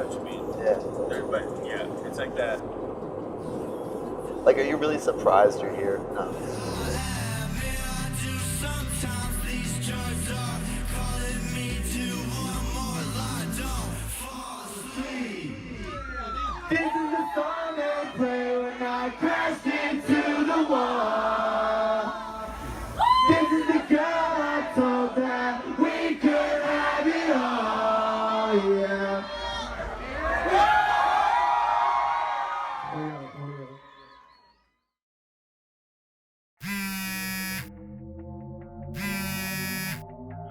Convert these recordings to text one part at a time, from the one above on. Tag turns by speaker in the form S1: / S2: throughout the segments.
S1: what you mean.
S2: Yeah.
S1: But yeah, it's like that.
S2: Like, are you really surprised you're here? No.
S3: This is the song they play when I crashed into the wall. This is the girl I told that we could have it all, yeah.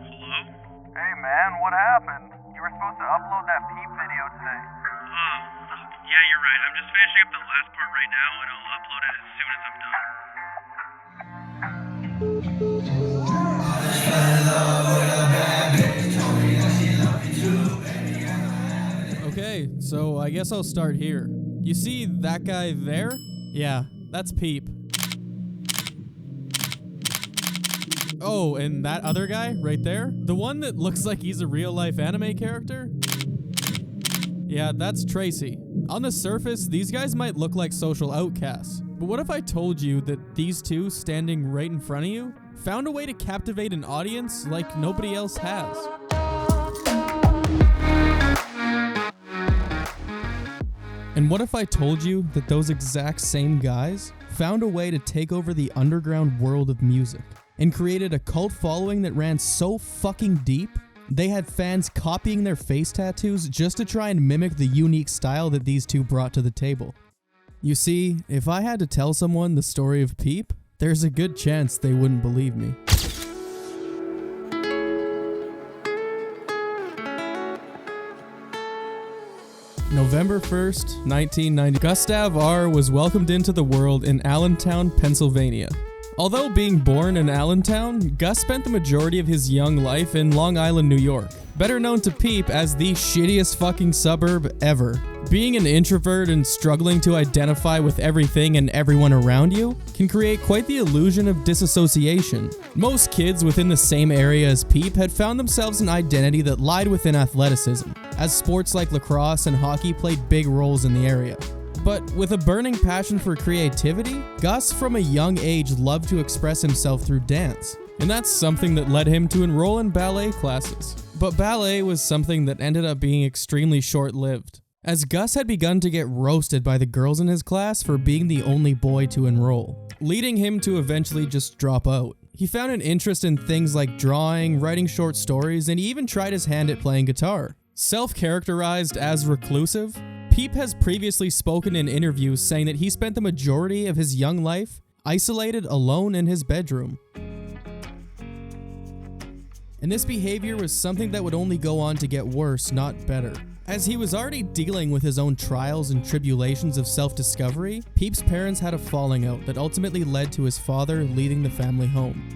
S4: Hello? Hey man, what happened? You were supposed to upload that Peep video today. Oh, yeah, you're right. I'm just finishing up the last part right now and I'll upload it as soon as I'm done.
S5: Okay, so I guess I'll start here. You see that guy there? Yeah, that's Peep. Oh, and that other guy right there? The one that looks like he's a real-life anime character? Yeah, that's Tracy. On the surface, these guys might look like social outcasts. But what if I told you that these two standing right in front of you found a way to captivate an audience like nobody else has? And what if I told you that those exact same guys found a way to take over the underground world of music and created a cult following that ran so fucking deep, they had fans copying their face tattoos just to try and mimic the unique style that these two brought to the table? You see, if I had to tell someone the story of Peep, there's a good chance they wouldn't believe me. November 1st, 1990, Gustav R. was welcomed into the world in Allentown, Pennsylvania. Although being born in Allentown, Gus spent the majority of his young life in Long Island, New York, better known to Peep as the shittiest fucking suburb ever. Being an introvert and struggling to identify with everything and everyone around you can create quite the illusion of disassociation. Most kids within the same area as Peep had found themselves an identity that lied within athleticism, as sports like lacrosse and hockey played big roles in the area. But with a burning passion for creativity, Gus from a young age loved to express himself through dance. And that's something that led him to enroll in ballet classes. But ballet was something that ended up being extremely short-lived, as Gus had begun to get roasted by the girls in his class for being the only boy to enroll, leading him to eventually just drop out. He found an interest in things like drawing, writing short stories, and he even tried his hand at playing guitar. Self-characterized as reclusive, Peep has previously spoken in interviews saying that he spent the majority of his young life isolated alone in his bedroom. And this behavior was something that would only go on to get worse, not better. As he was already dealing with his own trials and tribulations of self-discovery, Peep's parents had a falling out that ultimately led to his father leaving the family home.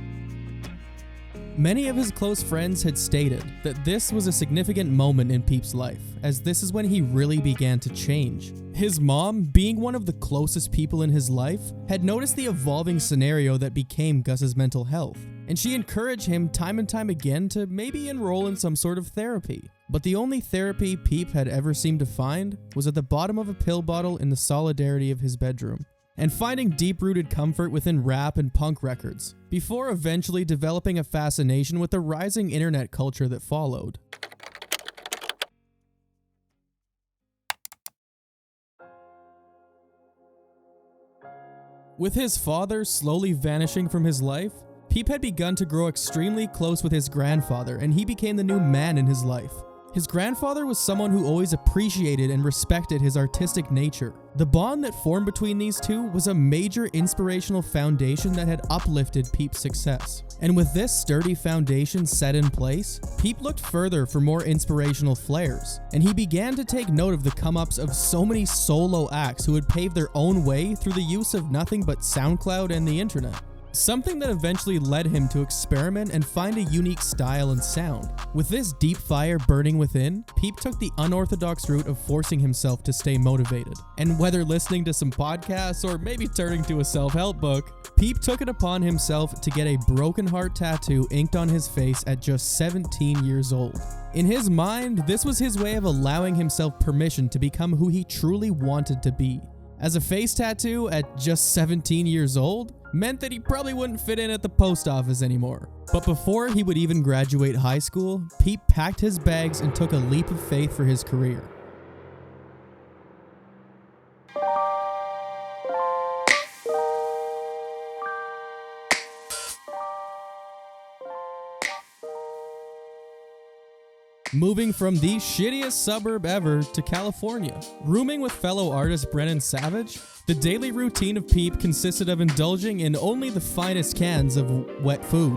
S5: Many of his close friends had stated that this was a significant moment in Peep's life, as this is when he really began to change. His mom, being one of the closest people in his life, had noticed the evolving scenario that became Gus's mental health, and she encouraged him time and time again to maybe enroll in some sort of therapy. But the only therapy Peep had ever seemed to find was at the bottom of a pill bottle in the solidarity of his bedroom, and finding deep-rooted comfort within rap and punk records, before eventually developing a fascination with the rising internet culture that followed. With his father slowly vanishing from his life, Peep had begun to grow extremely close with his grandfather, and he became the new man in his life. His grandfather was someone who always appreciated and respected his artistic nature. The bond that formed between these two was a major inspirational foundation that had uplifted Peep's success. And with this sturdy foundation set in place, Peep looked further for more inspirational flares, and he began to take note of the come-ups of so many solo acts who had paved their own way through the use of nothing but SoundCloud and the internet. something that eventually led him to experiment and find a unique style and sound. With this deep fire burning within, Peep took the unorthodox route of forcing himself to stay motivated. And whether listening to some podcasts or maybe turning to a self-help book, Peep took it upon himself to get a broken heart tattoo inked on his face at just 17 years old. In his mind, this was his way of allowing himself permission to become who he truly wanted to be. As a face tattoo at just 17 years old meant that he probably wouldn't fit in at the post office anymore. But before he would even graduate high school, Peep packed his bags and took a leap of faith for his career. Moving from the shittiest suburb ever to California. Rooming with fellow artist Brennan Savage, the daily routine of Peep consisted of indulging in only the finest cans of wet food.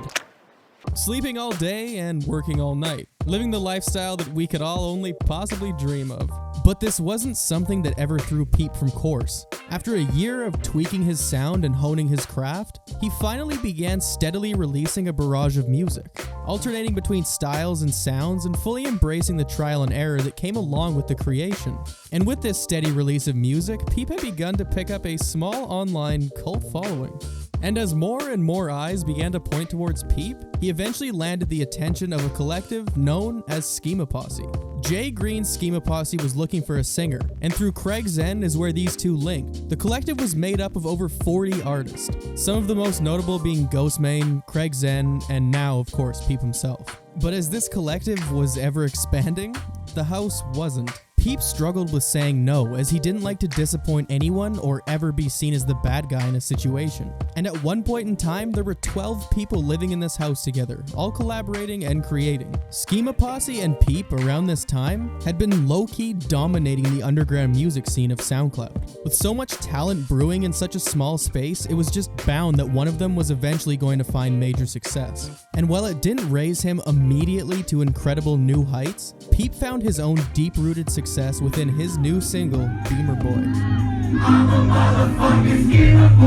S5: Sleeping all day and working all night. Living the lifestyle that we could all only possibly dream of. But this wasn't something that ever threw Peep from course. After a year of tweaking his sound and honing his craft, he finally began steadily releasing a barrage of music, alternating between styles and sounds and fully embracing the trial and error that came along with the creation. And with this steady release of music, Peep had begun to pick up a small online cult following. And as more and more eyes began to point towards Peep, he eventually landed the attention of a collective known as Schema Posse. Jay Green's Schema Posse was looking for a singer, and through Craig Zen is where these two linked. The collective was made up of over 40 artists, some of the most notable being Ghostmane, Craig Zen, and now, of course, Peep himself. But as this collective was ever expanding, the house wasn't. Peep struggled with saying no, as he didn't like to disappoint anyone or ever be seen as the bad guy in a situation. And at one point in time, there were 12 people living in this house together, all collaborating and creating. Schema Posse and Peep around this time had been low-key dominating the underground music scene of SoundCloud. With so much talent brewing in such a small space, it was just bound that one of them was eventually going to find major success. And while it didn't raise him immediately to incredible new heights, Peep found his own deep-rooted success within his new single, Beamer Boy.
S3: I'm a motherfucking schema boy.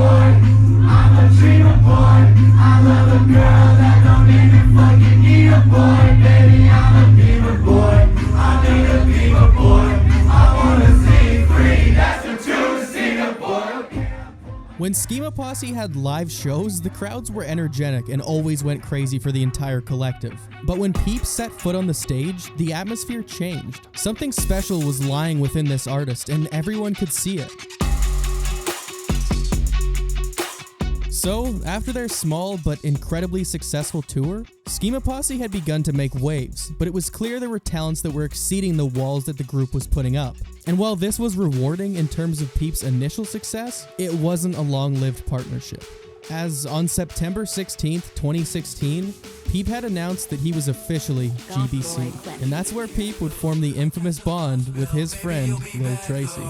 S3: I'm a dreamer boy. I love a girl that don't even fucking need a boy. Baby, I'm a beamer boy. I need a beamer boy. I wanna see free. That's the truth, Singapore.
S5: When Schema Posse had live shows, the crowds were energetic and always went crazy for the entire collective. But when Peep set foot on the stage, the atmosphere changed. Something special was lying within this artist, and everyone could see it. So, after their small but incredibly successful tour, Schema Posse had begun to make waves, but it was clear there were talents that were exceeding the walls that the group was putting up. And while this was rewarding in terms of Peep's initial success, it wasn't a long-lived partnership. As on September 16th, 2016, Peep had announced that he was officially GBC, and that's where Peep would form the infamous bond with his friend, Lil Tracy.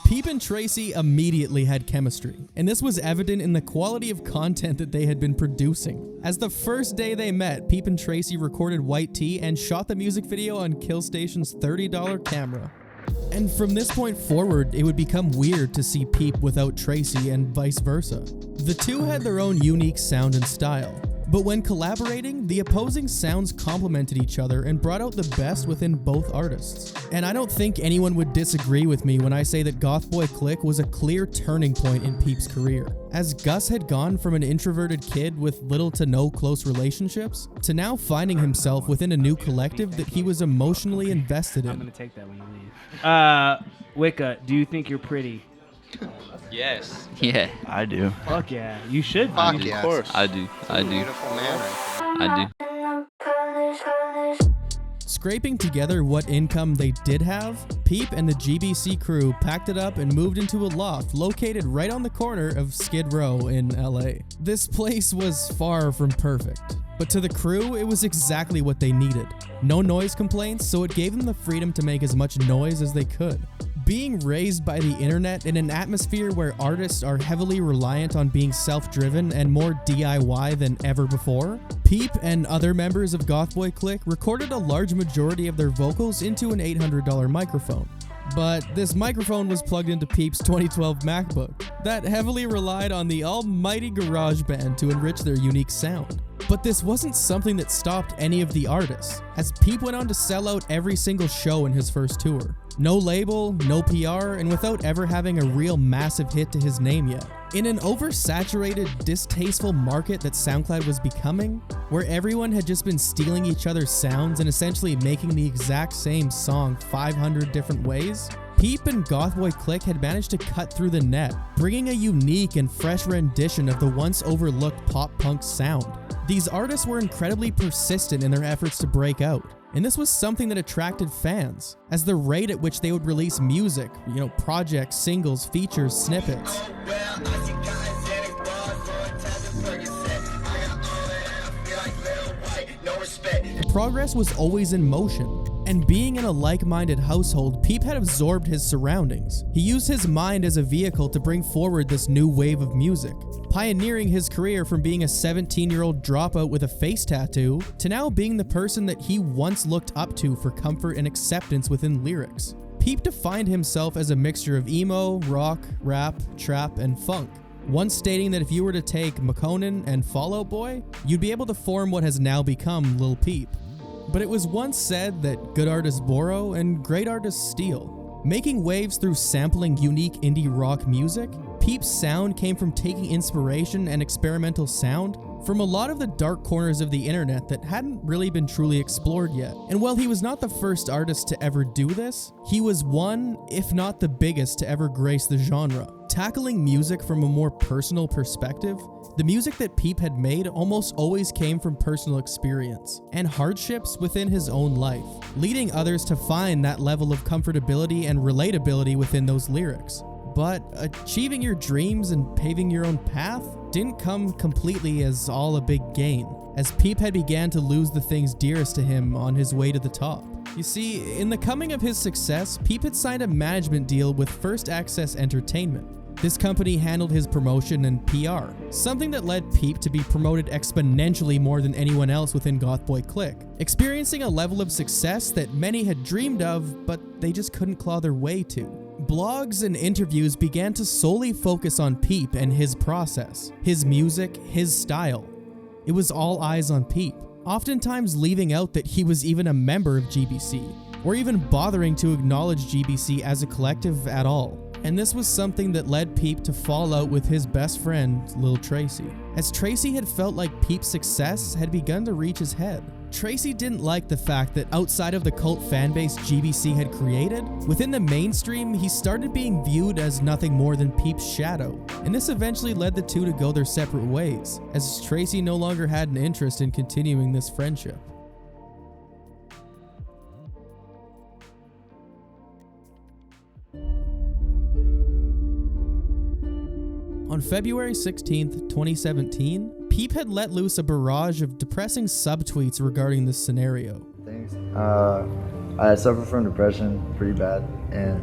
S5: Peep and Tracy immediately had chemistry, and this was evident in the quality of content that they had been producing. As the first day they met, Peep and Tracy recorded White Tea and shot the music video on Killstation's $30 camera. And from this point forward, it would become weird to see Peep without Tracy and vice versa. The two had their own unique sound and style. But when collaborating, the opposing sounds complemented each other and brought out the best within both artists. And I don't think anyone would disagree with me when I say that GothBoiClique was a clear turning point in Peep's career. As Gus had gone from an introverted kid with little to no close relationships, to now finding himself within a new collective that he was emotionally invested in.
S6: I'm gonna take that when you leave. Wicca, do you think you're pretty?
S1: Yes.
S7: Yeah,
S2: I do.
S6: Fuck yeah, you should.
S8: Fuck
S6: be.
S8: yes.
S2: Of course.
S7: I do.
S8: Beautiful man.
S7: I do.
S5: Scraping together what income they did have, Peep and the GBC crew packed it up and moved into a loft located right on the corner of Skid Row in LA. This place was far from perfect, but to the crew, it was exactly what they needed. No noise complaints, so it gave them the freedom to make as much noise as they could. Being raised by the internet in an atmosphere where artists are heavily reliant on being self-driven and more DIY than ever before, Peep and other members of GothBoiClique recorded a large majority of their vocals into an $800 microphone. But this microphone was plugged into Peep's 2012 MacBook that heavily relied on the almighty GarageBand to enrich their unique sound. But this wasn't something that stopped any of the artists, as Peep went on to sell out every single show in his first tour. No label, no PR, and without ever having a real massive hit to his name yet. In an oversaturated, distasteful market that SoundCloud was becoming, where everyone had just been stealing each other's sounds and essentially making the exact same song 500 different ways, Peep and GothBoiClique had managed to cut through the net, bringing a unique and fresh rendition of the once overlooked pop-punk sound. These artists were incredibly persistent in their efforts to break out, and this was something that attracted fans, as the rate at which they would release music, projects, singles, features, snippets. Progress was always in motion, and being in a like-minded household, Peep had absorbed his surroundings. He used his mind as a vehicle to bring forward this new wave of music, pioneering his career from being a 17-year-old dropout with a face tattoo to now being the person that he once looked up to for comfort and acceptance within lyrics. Peep defined himself as a mixture of emo, rock, rap, trap, and funk, once stating that if you were to take Makonnen and Fall Out Boy, you'd be able to form what has now become Lil Peep. But it was once said that good artists borrow and great artists steal. Making waves through sampling unique indie rock music, Peep's sound came from taking inspiration and experimental sound from a lot of the dark corners of the internet that hadn't really been truly explored yet. And while he was not the first artist to ever do this, he was one, if not the biggest, to ever grace the genre. Tackling music from a more personal perspective, the music that Peep had made almost always came from personal experience and hardships within his own life, leading others to find that level of comfortability and relatability within those lyrics. But achieving your dreams and paving your own path didn't come completely as all a big gain, as Peep had began to lose the things dearest to him on his way to the top. You see, in the coming of his success, Peep had signed a management deal with First Access Entertainment. This company handled his promotion and PR, something that led Peep to be promoted exponentially more than anyone else within GothBoiClique, experiencing a level of success that many had dreamed of, but they just couldn't claw their way to. Blogs and interviews began to solely focus on Peep and his process, his music, his style. It was all eyes on Peep, oftentimes leaving out that he was even a member of GBC, or even bothering to acknowledge GBC as a collective at all. And this was something that led Peep to fall out with his best friend, Lil Tracy, as Tracy had felt like Peep's success had begun to reach his head. Tracy didn't like the fact that outside of the cult fanbase GBC had created, within the mainstream he started being viewed as nothing more than Peep's shadow, and this eventually led the two to go their separate ways, as Tracy no longer had an interest in continuing this friendship. On February 16th, 2017, Peep had let loose a barrage of depressing subtweets regarding this scenario.
S2: Thanks. I suffer from depression pretty bad, and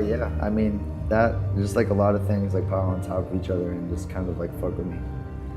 S2: yeah, I mean, that just like a lot of things like pile on top of each other and just kind of like fuck with me.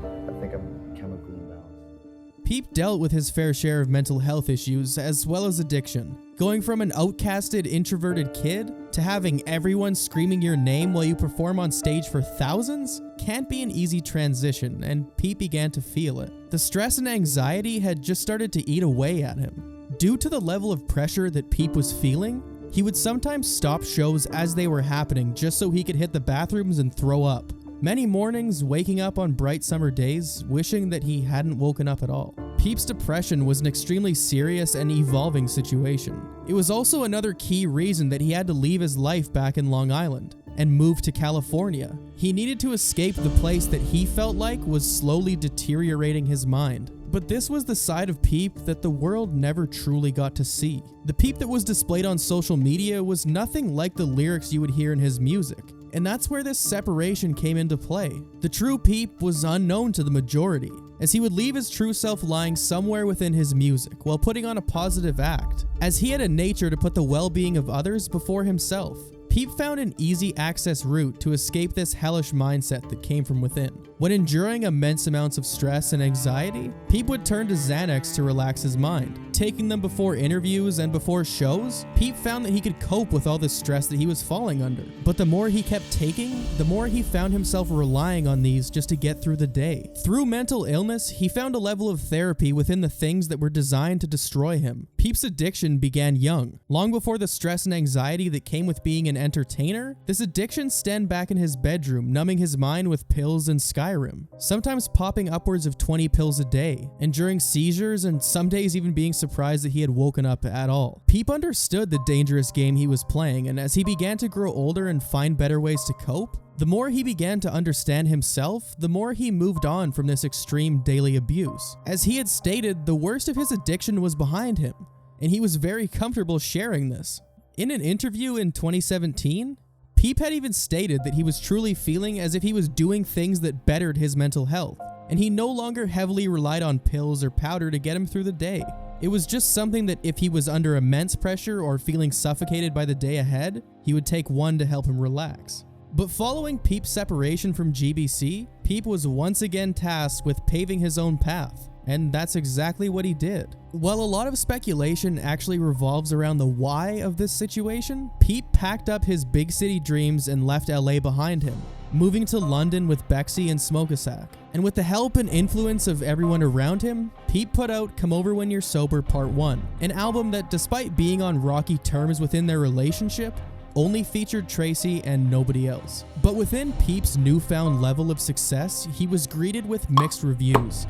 S2: I think I'm chemically imbalanced.
S5: Peep dealt with his fair share of mental health issues as well as addiction, going from an outcasted, introverted kid to having everyone screaming your name while you perform on stage for thousands can't be an easy transition, and Peep began to feel it. The stress and anxiety had just started to eat away at him. Due to the level of pressure that Peep was feeling, he would sometimes stop shows as they were happening just so he could hit the bathrooms and throw up. Many mornings, waking up on bright summer days, wishing that he hadn't woken up at all. Peep's depression was an extremely serious and evolving situation. It was also another key reason that he had to leave his life back in Long Island and move to California. He needed to escape the place that he felt like was slowly deteriorating his mind. But this was the side of Peep that the world never truly got to see. The Peep that was displayed on social media was nothing like the lyrics you would hear in his music. And that's where this separation came into play. The true Peep was unknown to the majority, as he would leave his true self lying somewhere within his music while putting on a positive act, as he had a nature to put the well-being of others before himself. Peep found an easy access route to escape this hellish mindset that came from within. When enduring immense amounts of stress and anxiety, Peep would turn to Xanax to relax his mind. Taking them before interviews and before shows, Peep found that he could cope with all the stress that he was falling under. But the more he kept taking, the more he found himself relying on these just to get through the day. Through mental illness, he found a level of therapy within the things that were designed to destroy him. Peep's addiction began young. Long before the stress and anxiety that came with being an entertainer, this addiction stemmed back in his bedroom, numbing his mind with pills and Skyrim, sometimes popping upwards of 20 pills a day, enduring seizures, and some days even being surprised that he had woken up at all. Peep understood the dangerous game he was playing, and as he began to grow older and find better ways to cope, the more he began to understand himself, the more he moved on from this extreme daily abuse. As he had stated, the worst of his addiction was behind him, and he was very comfortable sharing this. In an interview in 2017, Peep had even stated that he was truly feeling as if he was doing things that bettered his mental health, and he no longer heavily relied on pills or powder to get him through the day. It was just something that if he was under immense pressure or feeling suffocated by the day ahead, he would take one to help him relax. But following Peep's separation from GBC, Peep was once again tasked with paving his own path, and that's exactly what he did. While a lot of speculation actually revolves around the why of this situation, Peep packed up his big city dreams and left LA behind him, moving to London with Bexy and Smoke-a-Sack. And with the help and influence of everyone around him, Peep put out Come Over When You're Sober Part 1, an album that, despite being on rocky terms within their relationship, only featured Tracy and nobody else. But within Peep's newfound level of success, he was greeted with mixed reviews.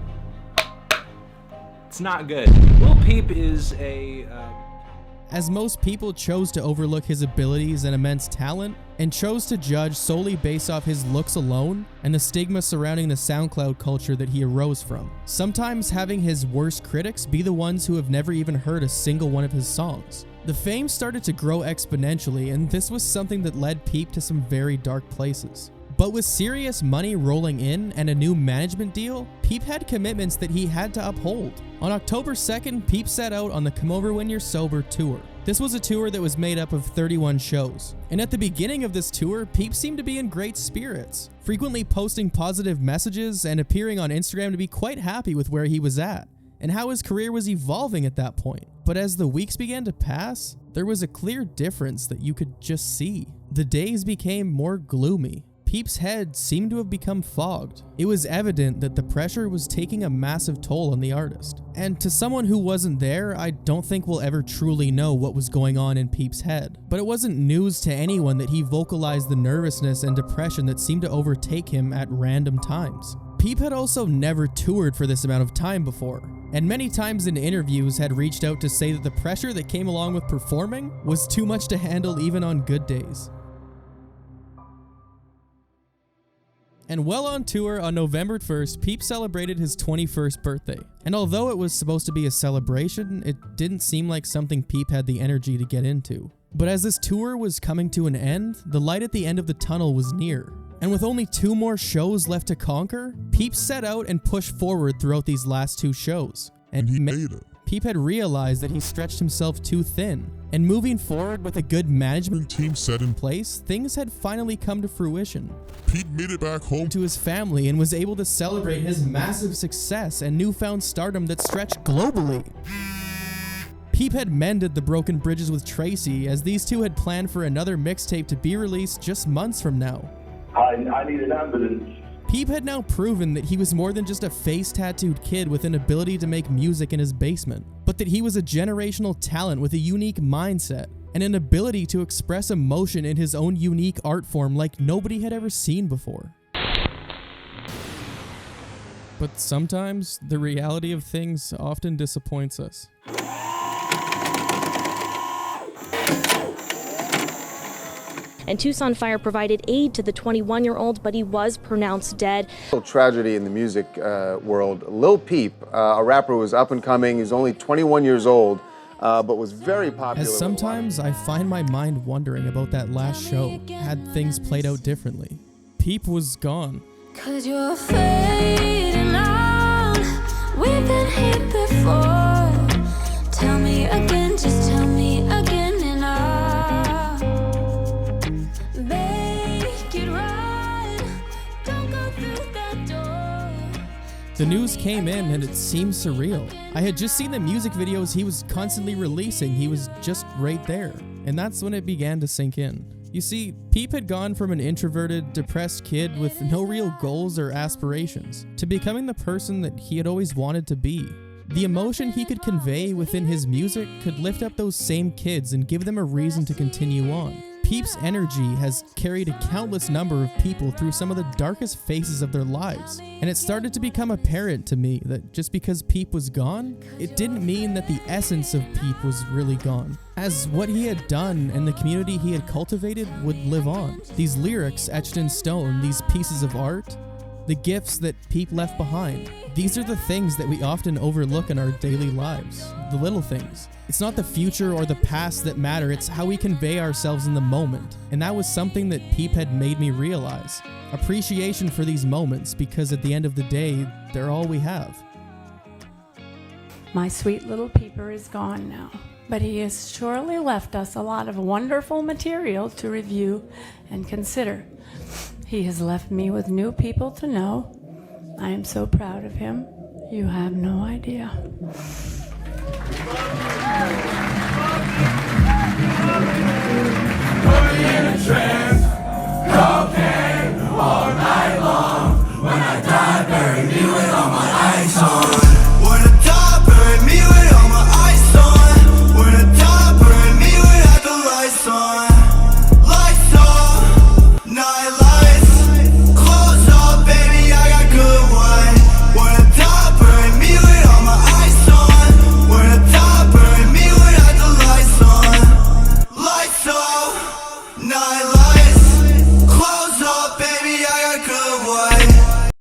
S8: It's not good. Lil Peep is
S5: as most people chose to overlook his abilities and immense talent, and chose to judge solely based off his looks alone and the stigma surrounding the SoundCloud culture that he arose from. Sometimes having his worst critics be the ones who have never even heard a single one of his songs. The fame started to grow exponentially, and this was something that led Peep to some very dark places. But with serious money rolling in and a new management deal, Peep had commitments that he had to uphold. On October 2nd, Peep set out on the Come Over When You're Sober tour. This was a tour that was made up of 31 shows. And at the beginning of this tour, Peep seemed to be in great spirits, frequently posting positive messages and appearing on Instagram to be quite happy with where he was at and how his career was evolving at that point. But as the weeks began to pass, there was a clear difference that you could just see. The days became more gloomy. Peep's head seemed to have become fogged. It was evident that the pressure was taking a massive toll on the artist. And to someone who wasn't there, I don't think we'll ever truly know what was going on in Peep's head. But it wasn't news to anyone that he vocalized the nervousness and depression that seemed to overtake him at random times. Peep had also never toured for this amount of time before, and many times in interviews had reached out to say that the pressure that came along with performing was too much to handle even on good days. And while on tour on November 1st, Peep celebrated his 21st birthday. And although it was supposed to be a celebration, it didn't seem like something Peep had the energy to get into. But as this tour was coming to an end, the light at the end of the tunnel was near. And with only 2 more shows left to conquer, Peep set out and pushed forward throughout these last 2 shows. And he made it. Peep had realized that he stretched himself too thin, and moving forward with a good management team set in place, things had finally come to fruition.
S9: Peep made it back home
S5: to his family and was able to celebrate his massive success and newfound stardom that stretched globally. Peep had mended the broken bridges with Tracy, as these two had planned for another mixtape to be released just months from now.
S10: I need an ambulance.
S5: Peep had now proven that he was more than just a face-tattooed kid with an ability to make music in his basement, but that he was a generational talent with a unique mindset and an ability to express emotion in his own unique art form like nobody had ever seen before. But sometimes the reality of things often disappoints us.
S11: And Tucson Fire provided aid to the 21-year-old, but he was pronounced dead.
S12: Tragedy in the music world. Lil Peep, a rapper who was up and coming, he's only 21 years old, but was very popular.
S5: As sometimes I find my mind wondering about that last show, had things played out differently. Peep was gone.
S7: 'Cause you're fading out. We've been here before. Tell me again, just tell me again and I'll make it right. Don't go through that door.
S5: The news came in and it seemed surreal. I had just seen the music videos he was constantly releasing. He was just right there. And that's when it began to sink in. You see, Peep had gone from an introverted, depressed kid with no real goals or aspirations to becoming the person that he had always wanted to be. The emotion he could convey within his music could lift up those same kids and give them a reason to continue on. Peep's energy has carried a countless number of people through some of the darkest phases of their lives, and it started to become apparent to me that just because Peep was gone, it didn't mean that the essence of Peep was really gone, as what he had done and the community he had cultivated would live on. These lyrics etched in stone, these pieces of art, the gifts that Peep left behind. These are the things that we often overlook in our daily lives, the little things. It's not the future or the past that matter, it's how we convey ourselves in the moment. And that was something that Peep had made me realize. Appreciation for these moments, because at the end of the day, they're all we have.
S9: My sweet little Peeper is gone now, but he has surely left us a lot of wonderful material to review and consider. He has left me with new people to know. I am so proud of him. You have no idea.
S3: Put me in a trance, cocaine all night long. When I die, bury me with all my ice on.